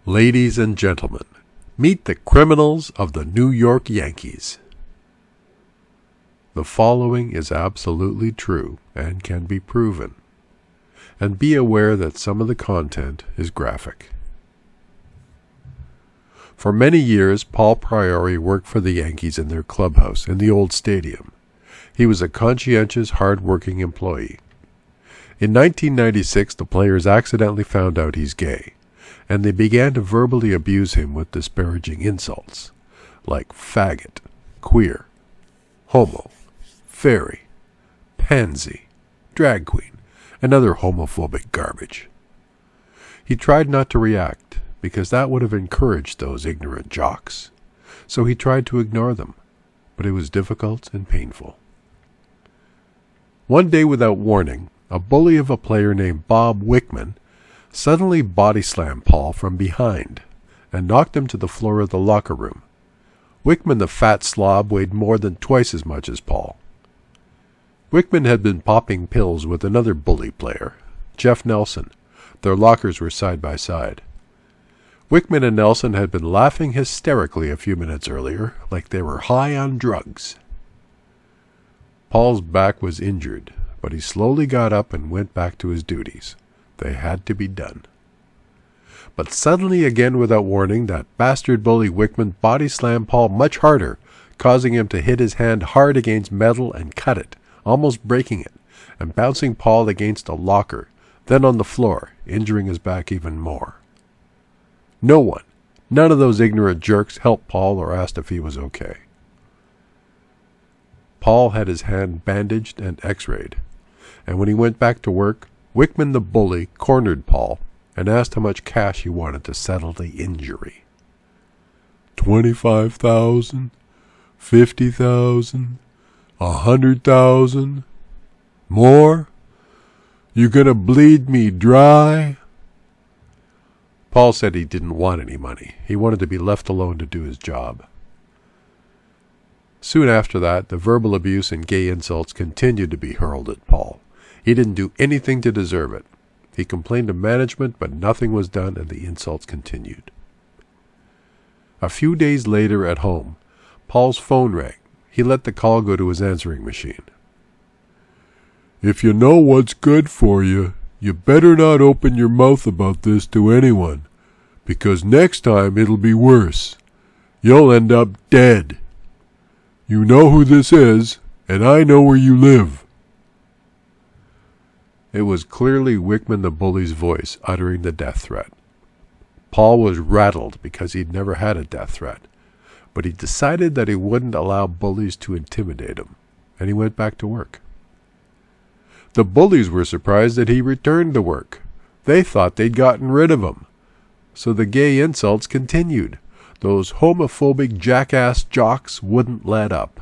Ladies and gentlemen, meet the criminals of the New York Yankees. The following is absolutely true and can be proven, and be aware that some of the content is graphic. For many years, Paul Priori worked for the Yankees in their clubhouse in the old stadium. He was a conscientious, hard-working employee. In 1996, the players accidentally found out he's gay, and they began to verbally abuse him with disparaging insults, like faggot, queer, homo, fairy, pansy, drag queen, and other homophobic garbage. He tried not to react, because that would have encouraged those ignorant jocks, so he tried to ignore them, but it was difficult and painful. One day without warning, a bully of a player named Bob Wickman suddenly body-slammed Paul from behind and knocked him to the floor of the locker room. Wickman, the fat slob, weighed more than twice as much as Paul. Wickman had been popping pills with another bully player, Jeff Nelson. Their lockers were side by side. Wickman and Nelson had been laughing hysterically a few minutes earlier, like they were high on drugs. Paul's back was injured, but he slowly got up and went back to his duties. They had to be done. But suddenly, again without warning, that bastard bully Wickman body-slammed Paul much harder, causing him to hit his hand hard against metal and cut it, almost breaking it, and bouncing Paul against a locker, then on the floor, injuring his back even more. None of those ignorant jerks helped Paul or asked if he was okay. Paul had his hand bandaged and x-rayed, and when he went back to work, Wickman the bully cornered Paul and asked how much cash he wanted to settle the injury. 25,000, 50,000, 100,000, more? You gonna bleed me dry? Paul said he didn't want any money. He wanted to be left alone to do his job. Soon after that, the verbal abuse and gay insults continued to be hurled at Paul. He didn't do anything to deserve it. He complained to management, but nothing was done, and the insults continued. A few days later at home, Paul's phone rang. He let the call go to his answering machine. "If you know what's good for you, you better not open your mouth about this to anyone, because next time it'll be worse. You'll end up dead. You know who this is, and I know where you live." It was clearly Wickman the bully's voice uttering the death threat. Paul was rattled because he'd never had a death threat, but he decided that he wouldn't allow bullies to intimidate him, and he went back to work. The bullies were surprised that he returned to work. They thought they'd gotten rid of him. So the gay insults continued. Those homophobic jackass jocks wouldn't let up.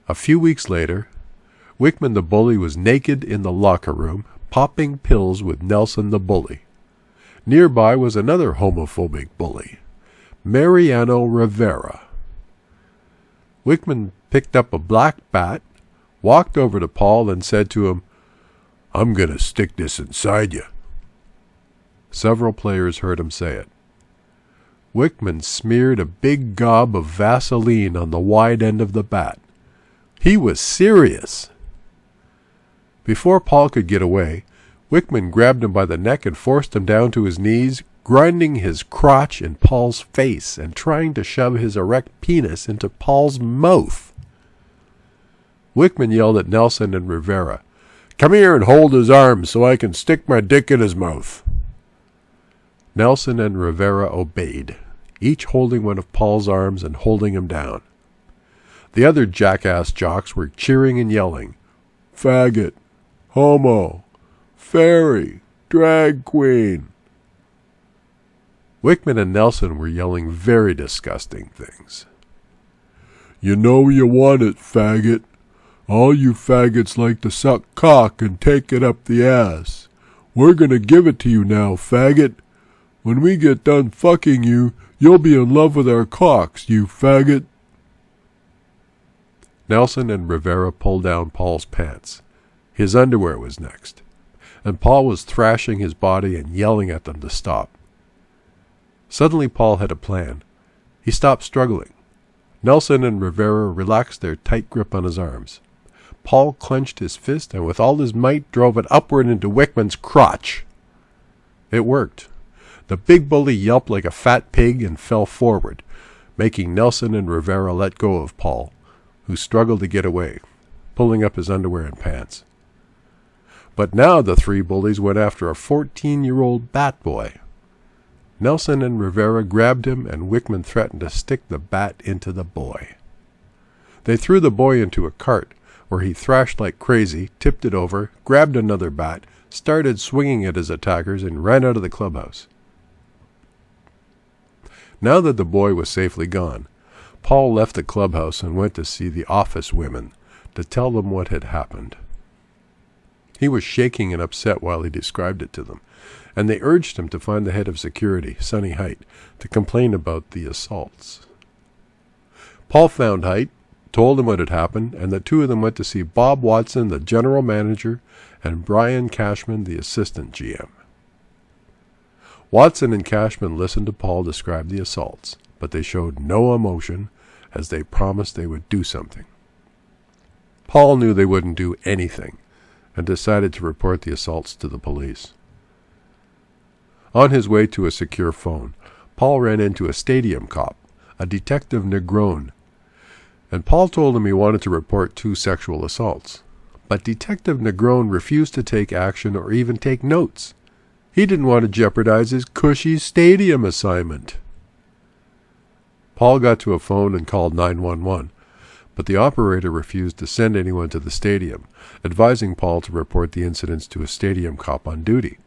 A few weeks later, Wickman the bully was naked in the locker room, popping pills with Nelson the bully. Nearby was another homophobic bully, Mariano Rivera. Wickman picked up a black bat, walked over to Paul and said to him, "I'm going to stick this inside you." Several players heard him say it. Wickman smeared a big gob of Vaseline on the wide end of the bat. He was serious. Before Paul could get away, Wickman grabbed him by the neck and forced him down to his knees, grinding his crotch in Paul's face and trying to shove his erect penis into Paul's mouth. Wickman yelled at Nelson and Rivera, "Come here and hold his arms so I can stick my dick in his mouth." Nelson and Rivera obeyed, each holding one of Paul's arms and holding him down. The other jackass jocks were cheering and yelling, "Faggot, homo, fairy, drag queen." Wickman and Nelson were yelling very disgusting things. "You know you want it, faggot. All you faggots like to suck cock and take it up the ass. We're going to give it to you now, faggot. When we get done fucking you, you'll be in love with our cocks, you faggot." Nelson and Rivera pulled down Paul's pants. His underwear was next, and Paul was thrashing his body and yelling at them to stop. Suddenly Paul had a plan. He stopped struggling. Nelson and Rivera relaxed their tight grip on his arms. Paul clenched his fist and with all his might drove it upward into Wickman's crotch. It worked. The big bully yelped like a fat pig and fell forward, making Nelson and Rivera let go of Paul, who struggled to get away, pulling up his underwear and pants. But now the three bullies went after a 14-year-old bat boy. Nelson and Rivera grabbed him, and Wickman threatened to stick the bat into the boy. They threw the boy into a cart, where he thrashed like crazy, tipped it over, grabbed another bat, started swinging at his attackers, and ran out of the clubhouse. Now that the boy was safely gone, Paul left the clubhouse and went to see the office women to tell them what had happened. He was shaking and upset while he described it to them, and they urged him to find the head of security, Sonny Height, to complain about the assaults. Paul found Height, told him what had happened, and the two of them went to see Bob Watson, the general manager, and Brian Cashman, the assistant GM. Watson and Cashman listened to Paul describe the assaults, but they showed no emotion, as they promised they would do something. Paul knew they wouldn't do anything, and decided to report the assaults to the police. On his way to a secure phone, Paul ran into a stadium cop, a Detective Negron, and Paul told him he wanted to report 2 sexual assaults. But Detective Negron refused to take action or even take notes. He didn't want to jeopardize his cushy stadium assignment. Paul got to a phone and called 911, but the operator refused to send anyone to the stadium, advising Paul to report the incidents to a stadium cop on duty.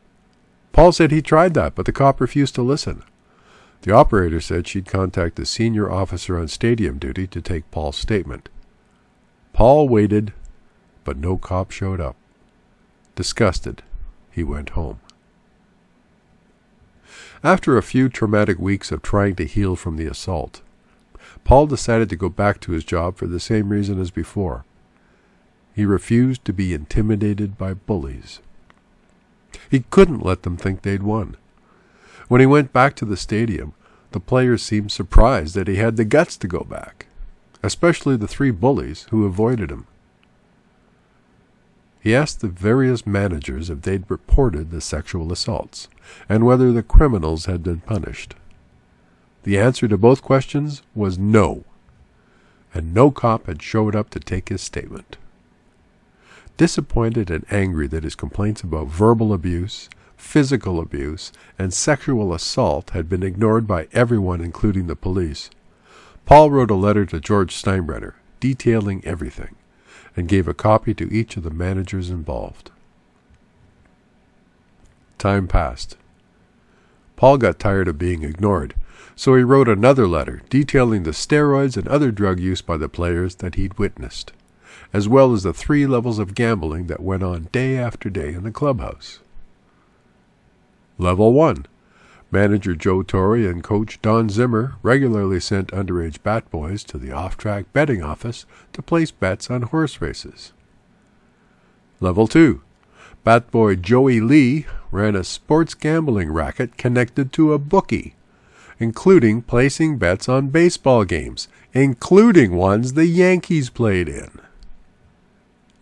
Paul said he tried that, but the cop refused to listen. The operator said she'd contact the senior officer on stadium duty to take Paul's statement. Paul waited, but no cop showed up. Disgusted, he went home. After a few traumatic weeks of trying to heal from the assault, Paul decided to go back to his job for the same reason as before. He refused to be intimidated by bullies. He couldn't let them think they'd won. When he went back to the stadium, the players seemed surprised that he had the guts to go back, especially the 3 bullies who avoided him. He asked the various managers if they'd reported the sexual assaults, and whether the criminals had been punished. The answer to both questions was no, and no cop had showed up to take his statement. Disappointed and angry that his complaints about verbal abuse, physical abuse, and sexual assault had been ignored by everyone, including the police, Paul wrote a letter to George Steinbrenner detailing everything, and gave a copy to each of the managers involved. Time passed. Paul got tired of being ignored, so he wrote another letter detailing the steroids and other drug use by the players that he'd witnessed, as well as the 3 levels of gambling that went on day after day in the clubhouse. Level 1. Manager Joe Torre and coach Don Zimmer regularly sent underage bat boys to the off-track betting office to place bets on horse races. Level 2. Bat boy Joey Lee ran a sports gambling racket connected to a bookie, including placing bets on baseball games, including ones the Yankees played in.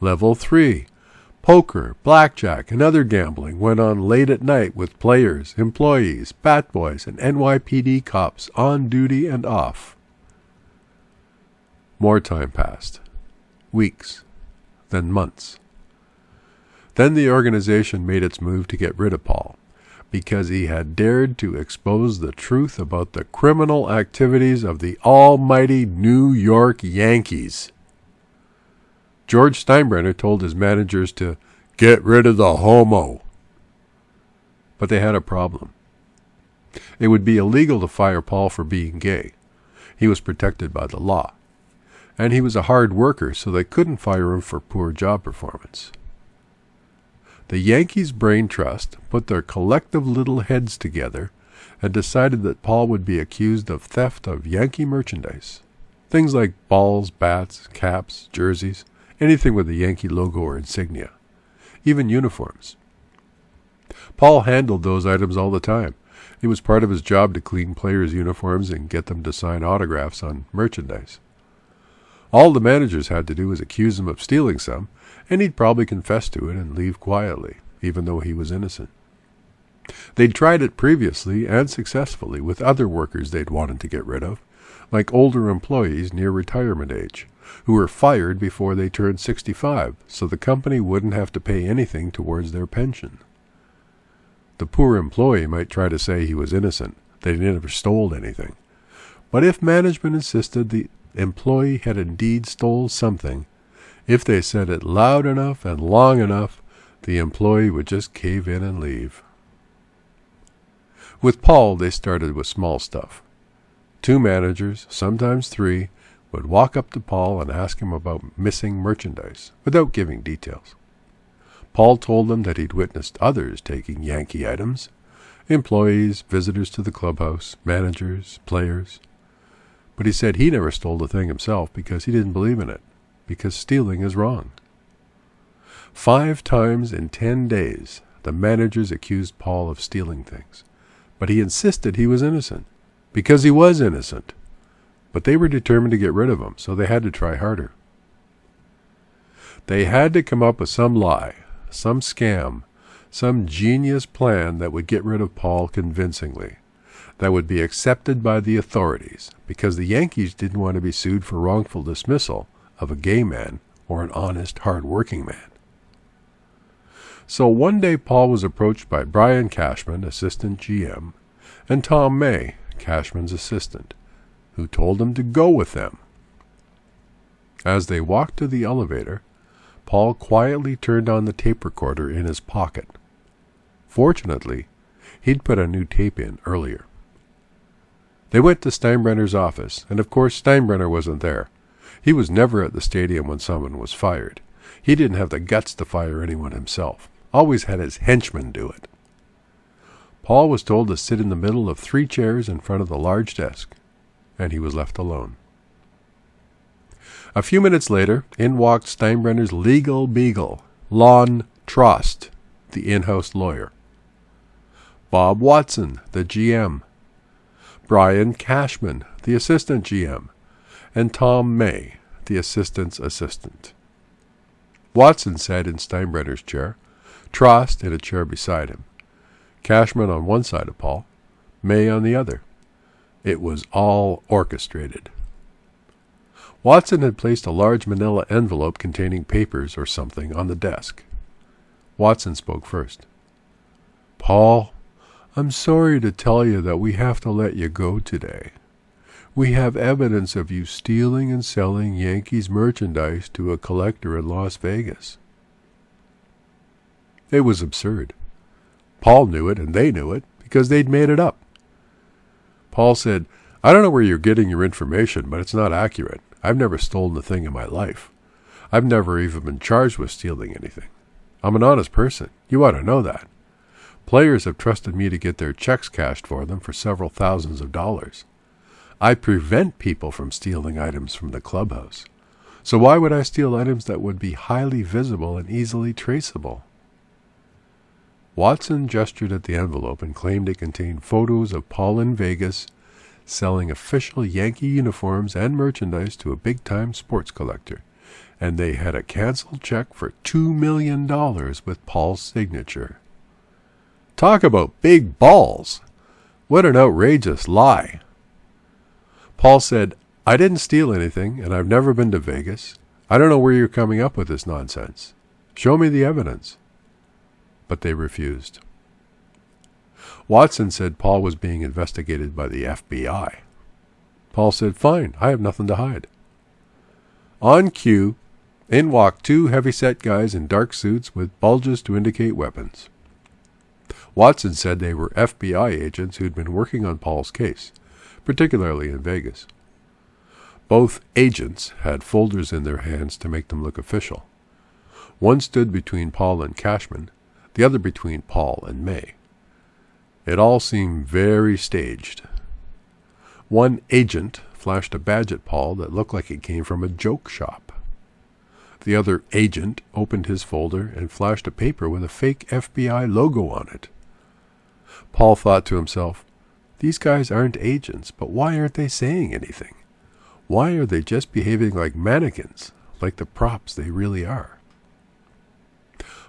Level 3. Poker, blackjack, and other gambling went on late at night with players, employees, bat boys, and NYPD cops on duty and off. More time passed. Weeks, then months. Then the organization made its move to get rid of Paul, because he had dared to expose the truth about the criminal activities of the almighty New York Yankees. George Steinbrenner told his managers to get rid of the homo. But they had a problem. It would be illegal to fire Paul for being gay. He was protected by the law. And he was a hard worker, so they couldn't fire him for poor job performance. The Yankees Brain Trust put their collective little heads together and decided that Paul would be accused of theft of Yankee merchandise. Things like balls, bats, caps, jerseys, anything with the Yankee logo or insignia, even uniforms. Paul handled those items all the time, It was part of his job to clean players' uniforms and get them to sign autographs on merchandise. All the managers had to do was accuse him of stealing some, and he'd probably confess to it and leave quietly, even though he was innocent. They'd tried it previously and successfully with other workers they'd wanted to get rid of, like older employees near retirement age, who were fired before they turned 65, so the company wouldn't have to pay anything towards their pension. The poor employee might try to say he was innocent, that he never stole anything. But if management insisted the employee had indeed stole something, if they said it loud enough and long enough, the employee would just cave in and leave. With Paul, they started with small stuff. 2 managers, sometimes 3, would walk up to Paul and ask him about missing merchandise, without giving details. Paul told them that he'd witnessed others taking Yankee items, employees, visitors to the clubhouse, managers, players. But he said he never stole the thing himself because he didn't believe in it, because stealing is wrong. 5 times in 10 days, the managers accused Paul of stealing things, but he insisted he was innocent, because he was innocent. But they were determined to get rid of him, so they had to try harder. They had to come up with some lie, some scam, some genius plan that would get rid of Paul convincingly, that would be accepted by the authorities, because the Yankees didn't want to be sued for wrongful dismissal of a gay man or an honest, hard-working man. So one day Paul was approached by Brian Cashman, assistant GM, and Tom May, Cashman's assistant, who told him to go with them. As they walked to the elevator, Paul quietly turned on the tape recorder in his pocket. Fortunately, he'd put a new tape in earlier. They went to Steinbrenner's office, and of course Steinbrenner wasn't there. He was never at the stadium when someone was fired. He didn't have the guts to fire anyone himself. Always had his henchmen do it. Paul was told to sit in the middle of 3 chairs in front of the large desk, and he was left alone. A few minutes later, in walked Steinbrenner's legal beagle, Lonn Trost, the in-house lawyer, Bob Watson, the GM, Brian Cashman, the assistant GM, and Tom May, the assistant's assistant. Watson sat in Steinbrenner's chair, Trost in a chair beside him, Cashman on one side of Paul, May on the other. It was all orchestrated. Watson had placed a large manila envelope containing papers or something on the desk. Watson spoke first. "Paul, I'm sorry to tell you that we have to let you go today. We have evidence of you stealing and selling Yankees merchandise to a collector in Las Vegas." It was absurd. Paul knew it, and they knew it, because they'd made it up. Paul said, "I don't know where you're getting your information, but it's not accurate. I've never stolen a thing in my life. I've never even been charged with stealing anything. I'm an honest person. You ought to know that. Players have trusted me to get their checks cashed for them for several thousands of dollars. I prevent people from stealing items from the clubhouse. So why would I steal items that would be highly visible and easily traceable?" Watson gestured at the envelope and claimed it contained photos of Paul in Vegas selling official Yankee uniforms and merchandise to a big-time sports collector, and they had a canceled check for $2 million with Paul's signature. Talk about big balls! What an outrageous lie! Paul said, "I didn't steal anything, and I've never been to Vegas. I don't know where you're coming up with this nonsense. Show me the evidence." But they refused. Watson said Paul was being investigated by the FBI. Paul said, "Fine, I have nothing to hide." On cue, in walked 2 heavy-set guys in dark suits with bulges to indicate weapons. Watson said they were FBI agents who'd been working on Paul's case, particularly in Vegas. Both agents had folders in their hands to make them look official. One stood between Paul and Cashman, the other between Paul and May. It all seemed very staged. One agent flashed a badge at Paul that looked like it came from a joke shop. The other agent opened his folder and flashed a paper with a fake FBI logo on it. Paul thought to himself, these guys aren't agents, but why aren't they saying anything? Why are they just behaving like mannequins, like the props they really are?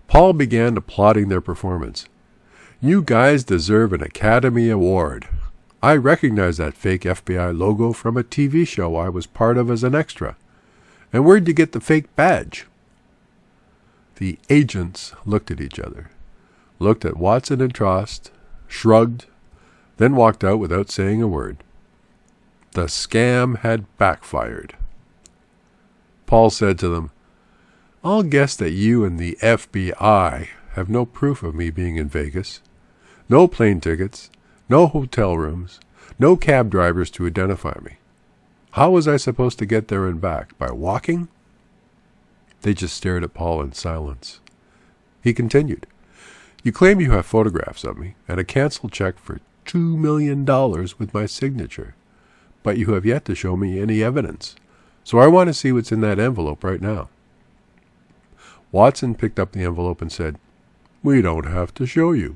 Paul began applauding their performance. You guys deserve an Academy Award. I recognize that fake FBI logo from a TV show I was part of as an extra. And where'd you get the fake badge? The agents looked at each other, looked at Watson and Trost, shrugged, then walked out without saying a word. The scam had backfired. Paul said to them, I'll guess that you and the FBI have no proof of me being in Vegas. No plane tickets, no hotel rooms, no cab drivers to identify me. How was I supposed to get there and back? By walking? They just stared at Paul in silence. He continued, You claim you have photographs of me and a canceled check for $2 million with my signature, but you have yet to show me any evidence. So I want to see what's in that envelope right now. Watson picked up the envelope and said, We don't have to show you.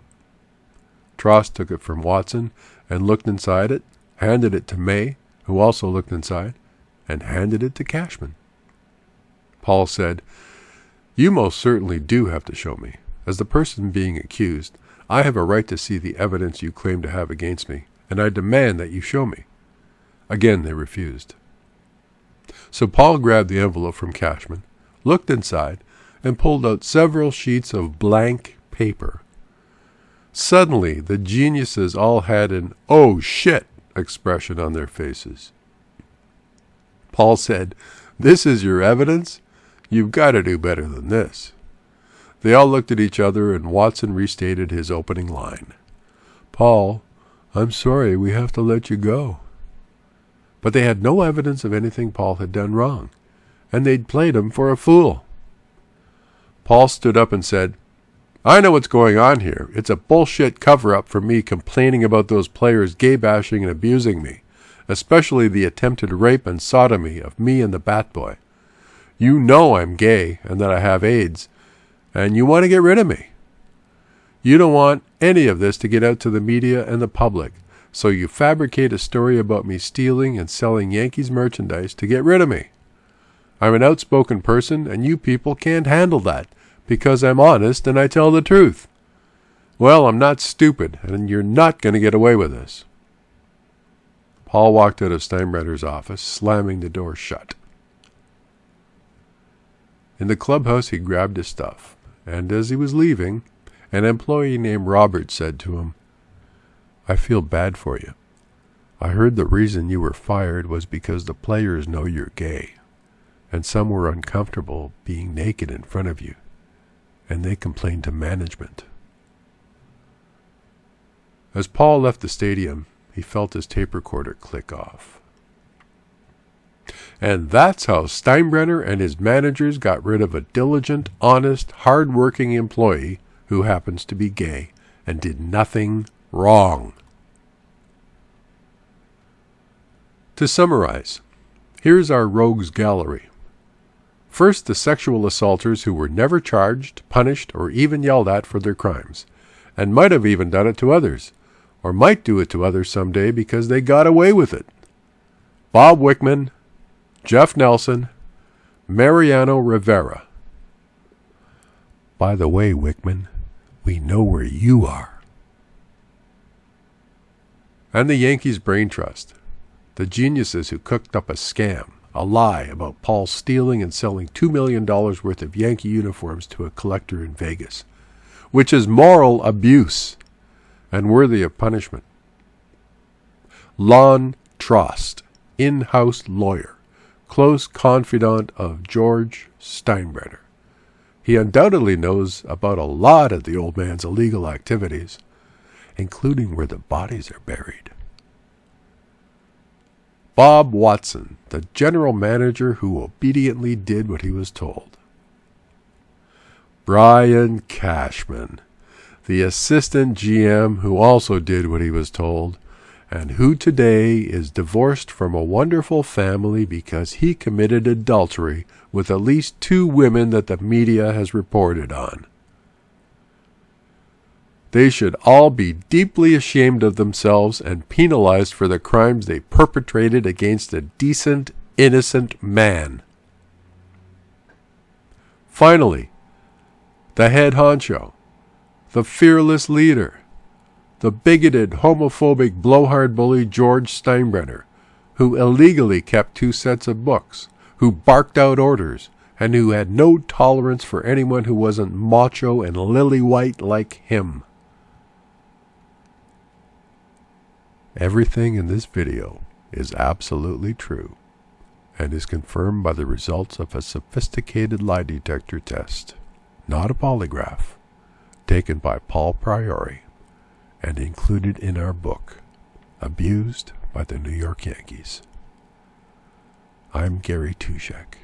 Trost took it from Watson and looked inside it, handed it to May, who also looked inside, and handed it to Cashman. Paul said, You most certainly do have to show me. As the person being accused, I have a right to see the evidence you claim to have against me, and I demand that you show me. Again they refused. So Paul grabbed the envelope from Cashman, looked inside, and pulled out several sheets of blank paper. Suddenly, the geniuses all had an "oh shit" expression on their faces. Paul said, This is your evidence? You've got to do better than this. They all looked at each other, and Watson restated his opening line. Paul, I'm sorry, we have to let you go. But they had no evidence of anything Paul had done wrong, and they'd played him for a fool. Paul stood up and said, I know what's going on here. It's a bullshit cover-up for me complaining about those players gay-bashing and abusing me, especially the attempted rape and sodomy of me and the Bat Boy. You know I'm gay and that I have AIDS, and you want to get rid of me. You don't want any of this to get out to the media and the public, so you fabricate a story about me stealing and selling Yankees merchandise to get rid of me. I'm an outspoken person, and you people can't handle that, because I'm honest and I tell the truth. Well, I'm not stupid, and you're not going to get away with this. Paul walked out of Steinbrenner's office, slamming the door shut. In the clubhouse he grabbed his stuff, and as he was leaving, an employee named Robert said to him, I feel bad for you. I heard the reason you were fired was because the players know you're gay, and some were uncomfortable being naked in front of you, and they complained to management. As Paul left the stadium, he felt his tape recorder click off. And that's how Steinbrenner and his managers got rid of a diligent, honest, hard-working employee who happens to be gay and did nothing wrong. To summarize, here's our rogues gallery. First, the sexual assaulters who were never charged, punished, or even yelled at for their crimes, and might have even done it to others, or might do it to others someday because they got away with it. Bob Wickman, Jeff Nelson, Mariano Rivera. By the way, Wickman, we know where you are. And the Yankees Brain Trust, the geniuses who cooked up a scam, a lie about Paul stealing and selling $2 million worth of Yankee uniforms to a collector in Vegas, which is moral abuse and worthy of punishment. Lonn Trost, in-house lawyer, close confidant of George Steinbrenner. He undoubtedly knows about a lot of the old man's illegal activities, including where the bodies are buried. Bob Watson, the general manager who obediently did what he was told. Brian Cashman, the assistant GM who also did what he was told, and who today is divorced from a wonderful family because he committed adultery with at least 2 women that the media has reported on. They should all be deeply ashamed of themselves and penalized for the crimes they perpetrated against a decent, innocent man. Finally, the head honcho, the fearless leader, the bigoted, homophobic, blowhard bully George Steinbrenner, who illegally kept 2 sets of books, who barked out orders, and who had no tolerance for anyone who wasn't macho and lily-white like him. Everything in this video is absolutely true and is confirmed by the results of a sophisticated lie detector test, not a polygraph, taken by Paul Priori and included in our book, Abused by the New York Yankees. I'm Gary Tushek.